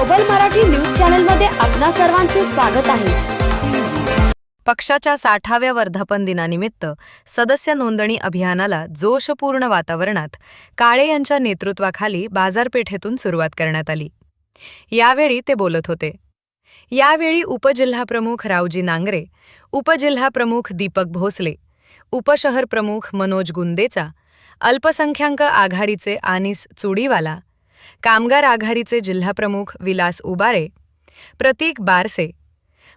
सबल Marathi news channel मध्ये आपणा सर्वांचे स्वागत आहे। पक्षाच्या 60व्या वर्धापन दिनानिमित्त सदस्य नोंदणी अभियानाला जोशपूर्ण वातावरणात काळे यांच्या नेतृत्वाखाली बाजारपेठेतून सुरुवात करण्यात आली। यावेळी ते बोलत होते। यावेळी उपजिल्हाप्रमुख रावजी नांगरे, उपजिल्हाप्रमुख दीपक भोसले, उपशहर प्रमुख मनोज गुंदेचा, अल्पसंख्याक आघाडीचे आनिस चुडीवाला, कामगार आघाडीचे जिल्हाप्रमुख विलास उबारे, प्रतीक बारसे,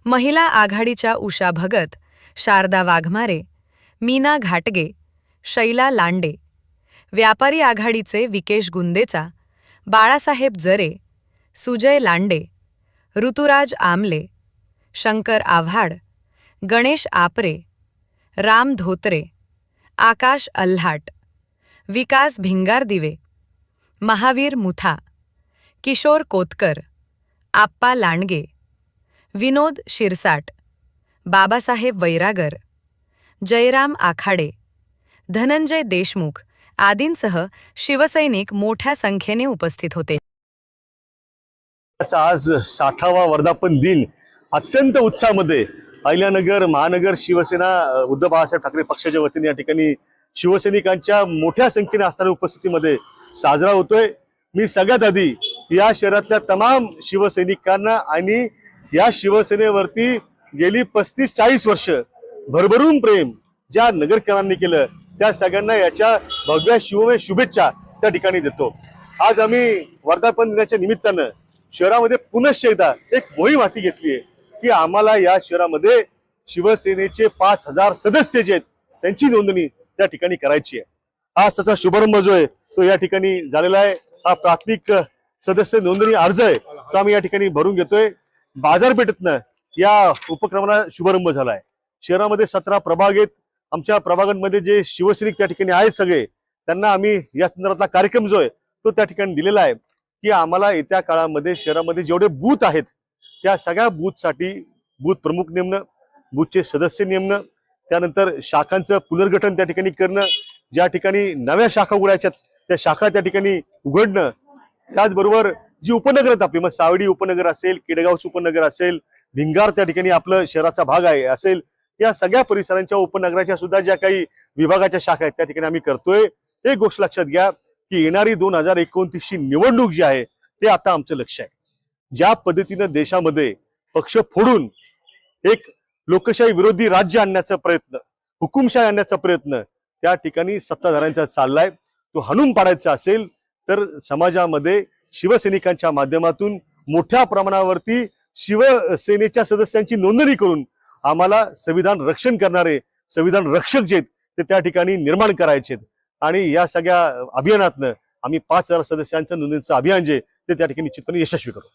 महिला आघाडीच्या उषा भगत, शारदा वाघमारे, मीना घाटगे, शैला लांडे, व्यापारी आघाडीचे विकेश गुंदेचा, बाळासाहेब जरे, सुजय लांडे, ऋतुराज आमले, शंकर आव्हाड, गणेश आपरे, राम धोत्रे, आकाश अल्हाट, विकास भिंगारदिवे, महावीर मुथा, किशोर कोतकर, आप्पा लांडगे, विनोद शिरसाट, बाबासाहेब वैरागर, जयराम आखाडे, धनंजय देशमुख आदींसह शिवसैनिक मोठ्या संख्येने उपस्थित होते। आज 60वा वर्धापन दिन अत्यंत उत्साहामध्ये अहिल्यानगर महानगर शिवसेना उद्धव बाळासाहेब ठाकरे पक्षाच्या वतीने या ठिकाणी शिवसैनिकांच्या मोठ्या संख्येने असणाऱ्या उपस्थितीमध्ये साजरा होतोय। मी सगळ्यात आधी या शहरातल्या तमाम शिवसैनिकांना आणि या शिवसेनेवरती गेली 35-40 वर्ष भरभरून प्रेम ज्या नगरकरांनी केलं त्या सगळ्यांना याच्या भव्य शिवमय शुभेच्छा त्या ठिकाणी देतो। आज आम्ही वर्धापन दिनाच्या निमित्तानं शहरामध्ये पुनश्च एकदा एक मोहीम हाती घेतली आहे की आम्हाला या शहरामध्ये शिवसेनेचे 5000 सदस्य जे आहेत त्यांची नोंदणी त्या ठिकाणी करायची आहे। आज त्याचा शुभारंभ जो आहे तो या ठिकाणी झालेला आहे। हा प्राथमिक सदस्य नोंदणी अर्ज आहे तो आम्ही या ठिकाणी भरून घेतोय। बाजारपेठेतनं या उपक्रमाला शुभारंभ झाला आहे। शहरामध्ये 17 प्रभाग आहेत। आमच्या प्रभागांमध्ये जे शिवसैनिक त्या ठिकाणी आहेत सगळे त्यांना आम्ही या संदर्भातला कार्यक्रम जो आहे तो त्या ठिकाणी दिलेला आहे की आम्हाला येत्या काळामध्ये शहरामध्ये जेवढे बूथ आहेत त्या सगळ्या बूथसाठी बूथ प्रमुख नेमणं, बूथचे सदस्य नेमणं, त्यानंतर शाखांचं पुनर्गठन त्या ठिकाणी करणं, ज्या ठिकाणी नव्या शाखा उघडायच्यात त्या शाखा त्या ठिकाणी उघडणं, त्याचबरोबर जी उपनगर आहेत आपली, मग सावडी उपनगर असेल, केडगावचं उपनगर असेल, भिंगार त्या ठिकाणी आपलं शहराचा भाग आहे असेल, या सगळ्या परिसरांच्या उपनगराच्या सुद्धा ज्या काही विभागाच्या शाखा आहेत त्या ठिकाणी आम्ही करतोय। एक गोष्ट लक्षात घ्या की येणारी 2029 ची निवडणूक जी आहे ते आता आमचं लक्ष आहे। ज्या पद्धतीनं देशामध्ये पक्ष फोडून एक लोकशाही विरोधी राज्य आणण्याचा प्रयत्न, हुकुमशाही आणण्याचा प्रयत्न त्या ठिकाणी सत्ताधाऱ्यांचा चाललाय, तो हाणून पाडायचा असेल तर समाजामध्ये शिवसैनिकांच्या माध्यमातून मोठ्या प्रमाणावरती शिवसेनेच्या सदस्यांची नोंदणी करून आम्हाला संविधान रक्षण करणारे संविधान रक्षक जे आहेत ते त्या ठिकाणी निर्माण करायचे आणि या सगळ्या अभियानातनं आम्ही 5000 सदस्यांचं नोंदणीचं अभियान जे ते त्या ठिकाणी निश्चितपणे यशस्वी करू।